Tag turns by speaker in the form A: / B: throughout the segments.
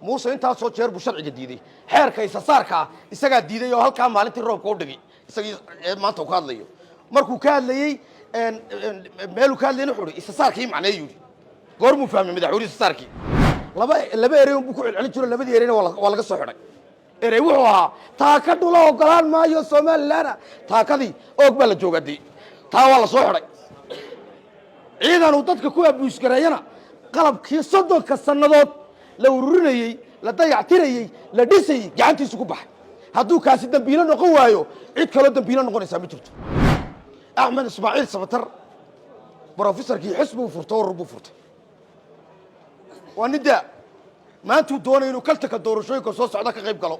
A: muuse intaas soo jeer buu sharciga diiday xeerka isasaarka isaga diiday oo halka maalintii roobka u dhigay isagii maanta uu ka hadlayo markuu ka hadlayay meel uu ka hadlayay wuxuu isasaarkii macneeyo goor mu fahmay madaxweynaha isasaarkii laba erey buu ku celcelin jiray labadii ereyna waa laga soo xidhay erey wuxuu ahaa taa ka dhulo ogolaan maayo Soomaaliland taakadii og baa la joogaday taa waa la soo xidhay ciidanu dadka ku abuus gareeyana qalabkii 30 sanadood la ururinayay la dayactirayay la dhisayay gacantiisu ku baxay hadduu kaasi dambiilo noqon waayo cid kale dambiilo noqonaysa ma jirto Ahmed Ismaaciil Sabatar professorkii xisbigu furtay oo rubu furtay wanida maantu doonay inuu kaltaka doorashooyinka soo socda ka qayb galo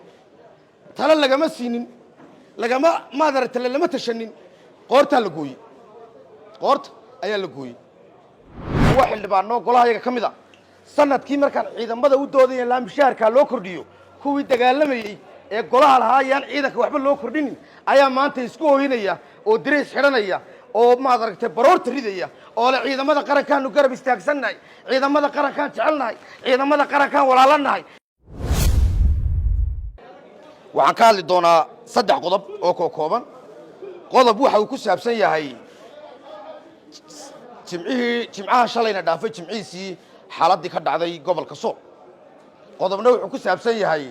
A: tala lagama siinin lagama maadarta lama tashanin qoorta la gooyay qoorta ayaa la gooyay waxa xildhibaano golaha iyaga kamida sanadkii markaan ciidamada u doodayeen la mishaarka loo kordhiyo kuwii dagaalamayay ee golaha lahaayeen ciidanka waxba loo kordhinin ayaa maanta isku hooyinaya oo direys xiranaya oo ma aragtay baroorta ridaya oo la ciidamada qarankaanu garab istaagsannahay ciidamada qarankaan jecelnahay ciidamada qarankaan walaalanahay waxaan ka hadli doonaa 3 qodob oo kooban qodob waxa uu ku saabsan yahay jimcaha shalayna dhaafay jimciisii xaaladii ka dhacday gobolka Sool qodobna wuxuu ku saabsan yahay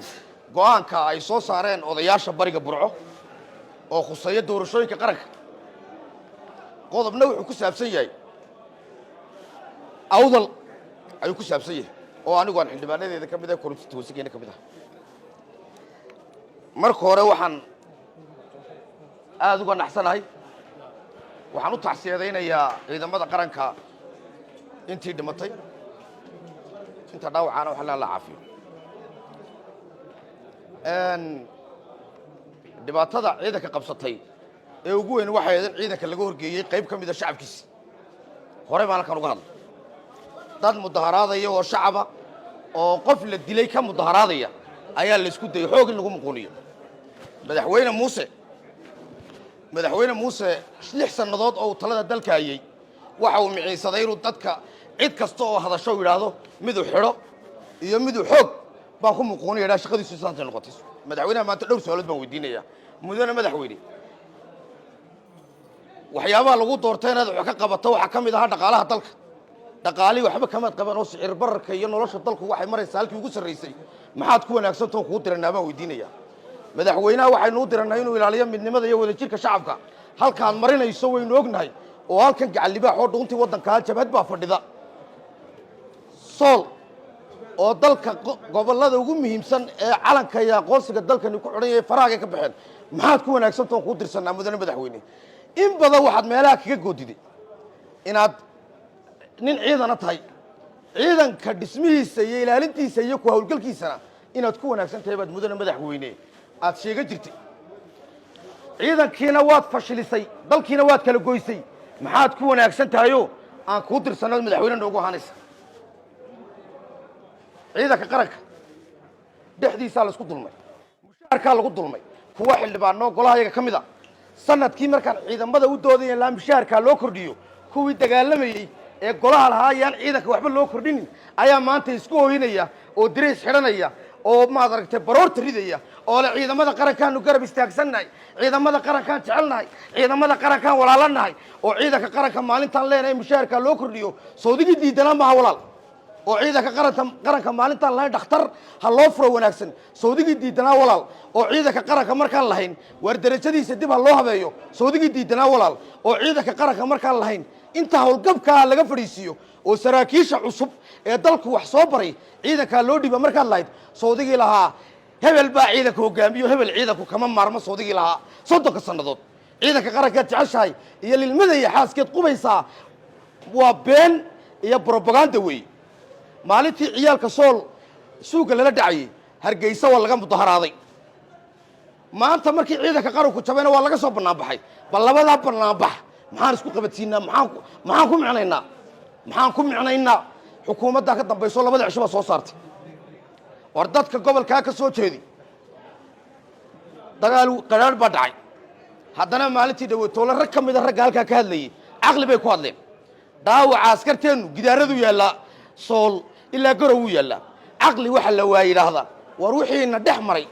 A: go'aanka ay soo saareen odayaasha bariga Burco oo khusaya doorashooyinka qaranka qodobna wuxuu ku saabsan yahay awdal ayuu ku saabsan yahay oo anigu aan xildhibaanadeeda kamid ah konstituensigeena kamid ah marka hore waxaan aad uga naxsanahay waxaan u tacsiyadeynayaa ciidamada qaranka intii dhimatay inta dhaawacana waxa la caafiyo dhibaatada ciidanka qabsatay ee ugu weyn waxay ahayd ciidanka laga horgeeyay qayb kamid ah shacabkiisa hore baan halkan uga hadlay dad mudaharaadaya oo shacaba oo qof la dilay ka mudaharaadaya ayaa la isku dayay xoog in lagu muqooniyo madaxweyne muuse 6 sanadood oo talada dalka hayay waxa uu miciisaday inuu dadka cid kasta oo hadasho yiraahdo mid uu xiro iyo mid uu xoog baan ku muqooniyaa shaqadiisu saanta noqotay madaxweynaha maanta dhowr su'aalood baan weydiinayaa mudane madaxweyne waxyaabaha lagu doortay inaad wax ka qabato waxa kamid ah dhaqaalaha dalka dhaqaali waxba kama qaban oo sicir bararka iyo nolosha dalku waxay maraysaa halkii ugu sareysay maxaad ku wanaagsanto ku diranaa baan weydiinayaa madaxweynaha waxaynu u diranaa inuu ilaaliyo midnimada iyo wadajirka shacabka halkaan marinayso waynu ognahay oo halkan gacal libaax oo dhuuntii wadanka jabhad baa fadhida Sool oo dalka gobolada ugu muhiimsan ee calanka iyo aqoonsiga dalkani ku xidhan yahay faraaga ka baxeen maxaad ku wanaagsanto ku dirsanaa mudane madaxweyne in badan waxaad meelaha kaga goodiday inaad nin ciidana tahay ciidanka dhismihiisa iyo ilaalintiisa iyo ku hawlgalkiisana inaad ku wanaagsan tahay baad mudane madaxweyne aad sheega jirtay ciidankiina waad fashilisay dalkiina waad kala goysay maxaad ku wanaagsan tahayo aan ku dirsanaa madaxweyne noogu ahaanaysa ciidanka qaranka dhexdiisa la isku dulmay mushaarka lagu dulmay kuwa xildhibaano golaha iyaga kamid ah sanadkii markaan ciidamada u doodayeen la mushaarka loo kordhiyo kuwii dagaalamayay ee golaha lahaayeen ciidanka waxba loo kordhinin ayaa maanta isku hooyinaya oo direys xiranaya oo ma aragtay baroorta ridaya oo la ciidamada qarankaanu garab istaagsannahay ciidamada qarankaan jecelnahay ciidamada qarankaan walaalanahay oo ciidanka qaranka maalintan leenahay mushaarka loo kordhiyo soodigii diidanaa maaha walaal oo ciidanka qaranka maalintan lahayn dhakhtar ha loo furo wanaagsan soodigii diidanaa walaal oo ciidanka qaranka markaan lahayn war darajadiisa dib ha loo habeeyo soodigii diidanaa walaal oo ciidanka qaranka markaan lahayn inta hawlgabka laga fadhiisiyo oo saraakiisha cusub ee dalku wax soo baray ciidanka loo dhiba markaan lahayd soodigii lahaa hebel baa ciidanka hogaamiyo hebel ciidanku kama maarmo soodigii lahaa 30 sanadood ciidanka qaranka jeceshahay iyo lilmada iyo xaaskeed qubaysaa waa been iyo propaganda weey maalintii ciyaalka Sool suuqa lala dhacay Hargeysa waa laga mudaharaaday maanta markii ciidanka qaranku jabeyna waa laga soo banaan baxay bal labada banaan bax maxaan isku qabadsiinaa maxaan ku micnaynaa xukuumadda ka dambayso labada cisho soo saartay war dadka gobolka ka soo jeedi dagaal qaraar baa dhacay haddana maalintii dhaweytoola rag kamid ah rag halka ka hadlayay aqli bay ku hadleen dhaawaca askarteenu gidaaradu yaala Sool ilaa garow yaala عقلي وحل وايد هذا وروحي إن دحمري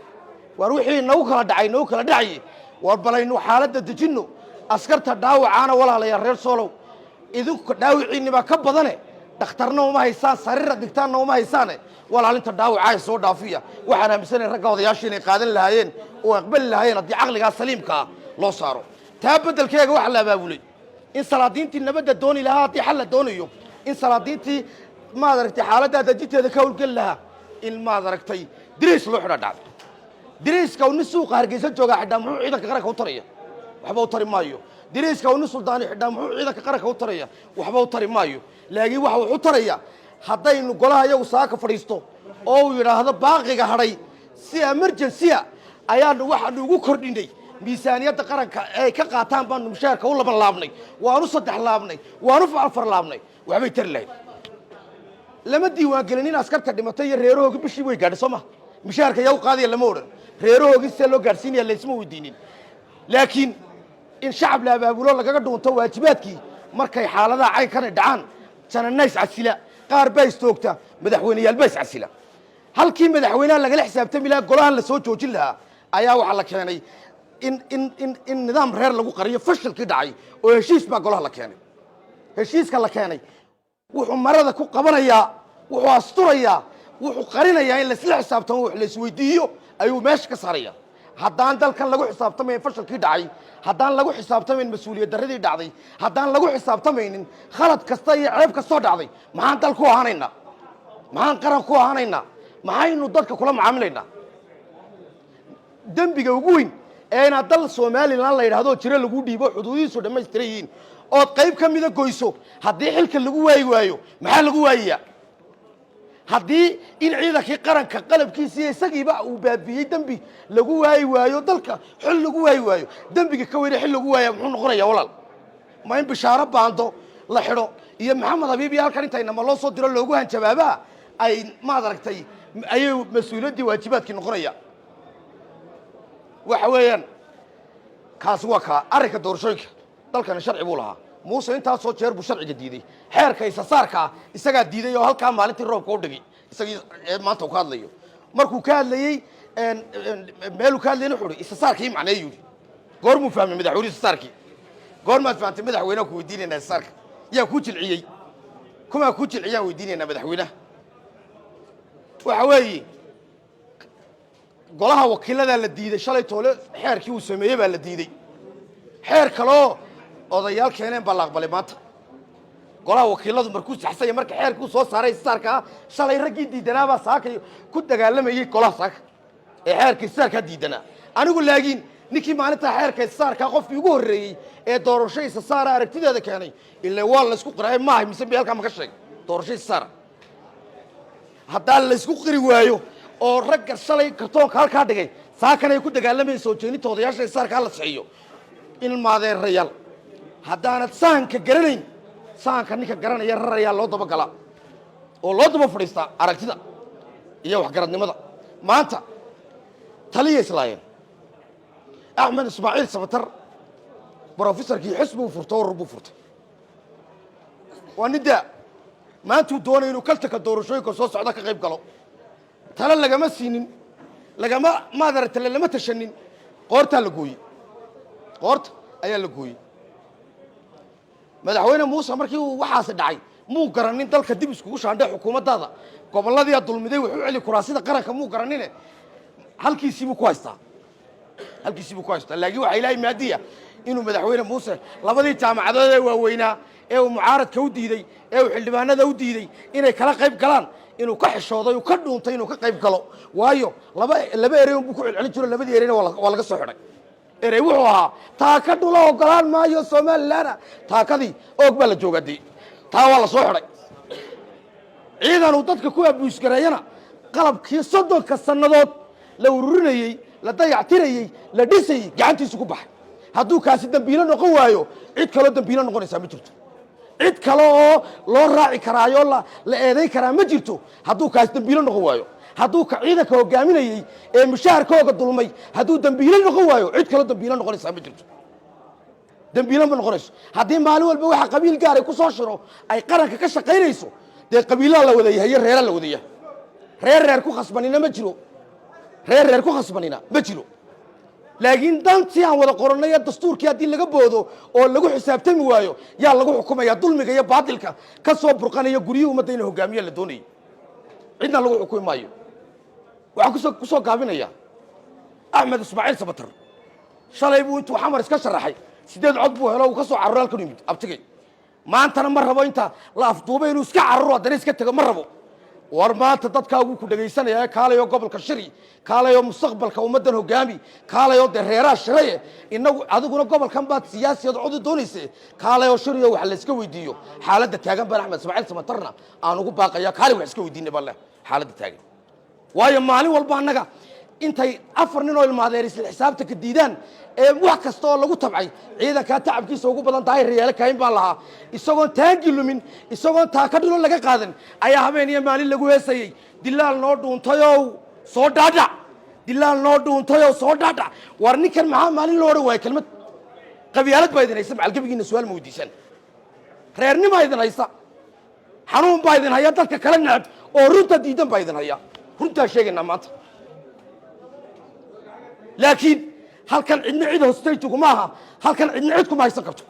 A: وروحي إن وكلا دعي نوكلا دعي وبلاينو حالة دجنو أسكرت داوع أنا ولا على الرير سولو إذا داوعيني ما كبضني دكتورنا وما هيسان سرير دكتورنا وما هيسانه ولا أنت داوع عايز صور دافية وحنا مسني رجع ضياشين قادن لهاين وقبل لهاين دي عقلي سليم كا لو صاروا تابد الكيك وحلا بابولي إن صلادينتي نبدأ دوني لها تي حل دوني يوم إن صلادينتي ما دركت حالة هذا جيت هذا كول كلها إن ما دركتي دريس لوحنا دعم دريس كون السوق هرجيس جوجا حدا محو عيدك قرك وطرية وحبا وطري مايو دريس كون السلطاني حدا محو عيدك قرك وطرية وحبا وطري مايو لاقي وحو وطرية حتى إنه قلها يو ساك فريستو أو يرى هذا باقي هري سي إمرجنسي أيان واحد يقول كرديني ميزانية قرك كقاتان بان مشاركة ولا باللابني وأنا صدق لابني وأنا فعل فرلابني وحبا يترلي لما ديوان قلنين أسكرت دمتي ريروه بشي ويقعد سما مشاركة يو قاضي لمورن ريروه قسلو قارسيني اللي اسمه الدينين لكن إن شعب لا بابولو لقا قدون تو واجباتكي مركي حالة عين كان دعان كان الناس عسلا قار بايس توقتا مدحويني البايس عسلا هل كي مدحوينها لقا الحساب تميلا قولها لسو جوجين لها أيا وحلا كياني إن نظام رير لقو قرية فشل كي دعي وهشيس ما قولها لكياني هشيس كان لكياني wuxuu marada ku qabanaya wuxuu asturaya wuxuu qarinaya in la isla xisaabtamo wax la isweydiiyo ayuu meesha ka saaraya haddaan dalkan lagu xisaabtamayn fashalkii dhacay haddaan lagu xisaabtamayn mas'uuliyad darradii dhacday haddaan lagu xisaabtamaynin khalad kasta iyo ceeb kasta oo dhacday maxaan dal ku ahaanaynaa maxaan qaran ku ahaanaynaa maxaynu dadka kula macaamilaynaa dembiga ugu weyn ee inaad dal Soomaaliland la yiraahdo jira lagu dhiibo xuduudihiisu dhammaystiran yihiin oo qayb ka mid ah goyso haddii xilka lagu waayo maxaa lagu waayaa haddii in ciidankii qaranka qalabkiisa isagiiba uu baabiyay dambi lagu waayo dalka xil lagu waayo dambiga ka weyn xil lagu waayo muxuu noqonayaa walaal ma in bishaaro baando la xidho iyo maxamed habiibi halkan intayna ma loo soo diro loogu hanjabaaba ay ma aragtay ayay mas'uuliyadii waajibaadkii noqonaya waxa weeyaan kaas waa ka arrinka doorashooyinka dalkan sharci buu lahaa muuse inta soo jeer buu sharciga diiday xeerka isasaarka isaga diiday oo halka maalintii roobka u dhigay isagii maanta ka hadlayo markuu ka hadlayay meel uu ka hadlayay wuxuu isasaarkii macneeyo goor mu fahmay madaxweyne isasaarkii goor ma fahamtay madaxweynaha ku weydiinayna isasaarka yaa ku jilciyay kuma ku jilciyaan weydiinayna madaxweynaha waxa weeye golaha wakiilada la diiday shalay toole xeerkii uu sameeyay baa la diiday xeer kale odayaal keeneen baa la aqbalay maanta golaha wakiiladu markuu saxsay marka xeerkii soo saaray saarka shalay ragii diidanaaba saakay ku dagaalamayay golaha saaka ee xeerkii saarka diidana anigu laakiin ninkii maalinta xeerkii saarka qofkii ugu horeeyay ee doorashadiisa saara aragtideeda keenay ilaa waa la isku qiray maahay mise beelka ma ka sheeg doorashadiisa saara hadaa la isku qiri waayo oo ragga shalay kartoonka halka dhigay saakanay ku dagaalamayso soo jeedinta odayaasha saarka la saxiyo in maadeen rayal haddaanad saanka garanayn saanka ninka garanaya rarayaa loo daba gala oo loo daba fadhiista aragtida iyo wax garadnimada maanta taliya islaayeen axmed ismaaciil sabatar professorkii xisbigu furto oo rubu furto waa nida maanta uu doonayo inuu kaltanka doorashooyinka soo socda ka qayb galo tala lagama siinin lagama maadarta lama tashanin qoorta la gooyay qoorta ayaa la gooyay madaxweyne muuse markii uu waxaas dhacay muu garanin dalka dib iskugu shaandhay xukuumadda gobolladii dulmiday wuxuu celi kuraasida qaranka muu garanin halkiisiibu ku haystaa laakiin waxa ilaahay maadiya inuu madaxweyne muuse labadii jaamacadood ee waaweynaa ee uu mucaaradka u diiday ee uu xildhibaanada u diiday inay kala qayb galaan inuu ka xishooday uu ka dhuuntay inuu ka qayb galo waayo laba erey buu ku celcelin jiray labadii ereyna waa laga soo xidhay erey wuxuu ahaa taaka dhula ogolaan maayo Soomaaliland taakadii og baa la joogaday taa waa la soo xidhay ciidan uu dadka ku abuus gareeyana qalabkii 30 sanadood la ururinayay la dayactirayay la dhisay gacantiisu ku baxay hadduu kaasi dambiilo noqon waayo cid kale dambiilo noqonaysa ma jirto cid kale oo loo raaci karaayo la eeday karaa ma jirto hadduu kaasi dambiilo noqon waayo hadduu ka ciidanka hogaaminayay ee mushaharkooga dulmay hadduu dambiilo noqon waayo cid kale dambiilo noqonaysa ma jirto dambiilo ma noqonayso haddii maalin walba waxa qabiil gaar ay ku soo shiro ay qaranka ka shaqaynayso dee qabiilada la wada yahay reera la wada yahay reer ku khasbanina ma jiro reer ku khasbanina ma jiro laakiin dantii aan wada qorannay dastuurkii haddii laga boodo oo lagu xisaabtami waayo yaa lagu xukumayaa dulmiga iyo baadilka ka soo burqanaya guryihii ummadda inay hogaamiye la doonayay cidna lagu xukumi maayo waxaan ku soo gaabinaya axmed ismaaciil samatar shalay buu intuu xamar iska sharaxay 8 cod buu helo uu ka soo cararo halkan yimid abtigay maantana ma rabo inta la afduubay inuu iska cararo haddana iska tago ma rabo war maanta dadkaagu ku dhagaysanaya kaalayo gobolka shiri kaalayo mustaqbalka ummadan hogaami kaalayo reeraha shiraye inagu adiguna gobolkan baad siyaasiyad cod doonaysa kaalayo shiriyo wax la iska weydiiyo xaaladda taagan baan axmed ismaaciil samatarna aan ugu baaqaya kaali wax iska weydiinay baa xaaladda taagan waayo maalin walba annaga intay 4 nin oo ilmaadeer isla xisaabta ka diidaan ee wax kasta oo lagu tabcay ciidanka tacabkiisa ugu badan tahay reeyal kayn baa lahaa isagoo taangi lumin isagoo taa ka dhilo laga qaadan ayaa habeen iyo maalin lagu heesayay dilaal noo dhuuntayow soo dhaadhac dilaal noo dhuuntayow soo dhaadhac war ninkan maxaa maalin loo oran waayay kelmad qabyaalad baa idin haysa macalgabigiina su'aal ma weydiisan reernimo idin haysa xanuun baa idin haya dadka kala nacab oo runta diidan baa idin haya runta sheegaynaa maanta laakiin halkan cidna cid hoostaytugu maaha halkan cidna cid kuma haysan karto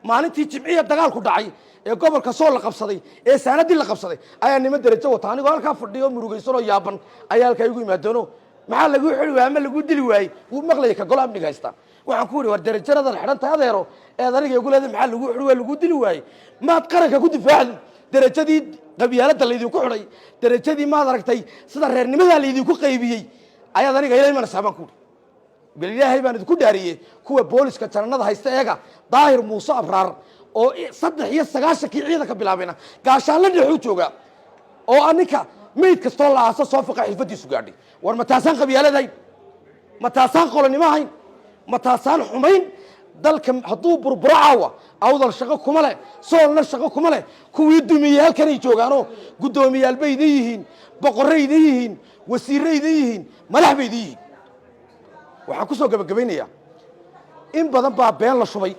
A: maalintii jimciya dagaalku dhacay ee gobolka soo la qabsaday ee saanadii la qabsaday ayaa nima darajo wata anigoo halkaa fadhiyo murugaysan oo yaaban ayaa halkaa igu yimaadoono maxaa lagu xiri waayay ama lagu dili waayay wuu maqlayay ka gol amniga haysta waxaan ku yidhi war darajaradan xidhan tahay adeero eed aniga igu leedahay maxaa lagu xiri waayay lagu dili waayay maad qaranka ku difaacdi darajadii qabyaaladda laydinku xidhay darajadii maad aragtay sida reernimada laydinku qaybiyey ayaad aniga ilaahay mana saaban ku bal ilaahay baan idinku dhaariyay kuwa booliska jananada haysta eega daahir muuse abraar oo 3 kii ciidanka bilaabina gaashaan la dhexu jooga oo aninka meed kasto la aaso soo faqa xifadiisu gaadhay war ma taasaan qabyaaladayn ma taasaan qolonimo ahayn ma taasaan xumayn dalka hadduu burburaawa awdal shaqo kuma leh soolna shaqo kuma leh kuwii dumiyay halkan ay joogaanoo guddoomiyaal bay yihiin boqorray yihiin wasiirray yihiin madax bay yihiin waxaan ku soo gabagabaynayaa in badan baa been la shubay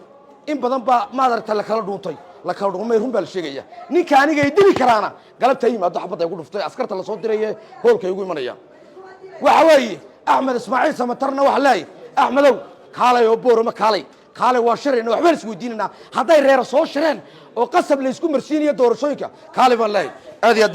A: in badan baa maadarta la kala dhuuntay la kala dhumay run baa la sheegaya ninka aniga ay dili karaana galabta yimaado xabad ay ku dhuftay askarta la soo diray hoolka ay ugu imanayaan waxa weeye axmed ismaaciil samatarna waxa leeyahay axmedow kaalay oo boorama kaalay waa shirayna waxba is weydiinana hadday reer soo shireen oo qasab la isku marsiinayo doorashooyinka kaalay baan leeyahay aad iyo aad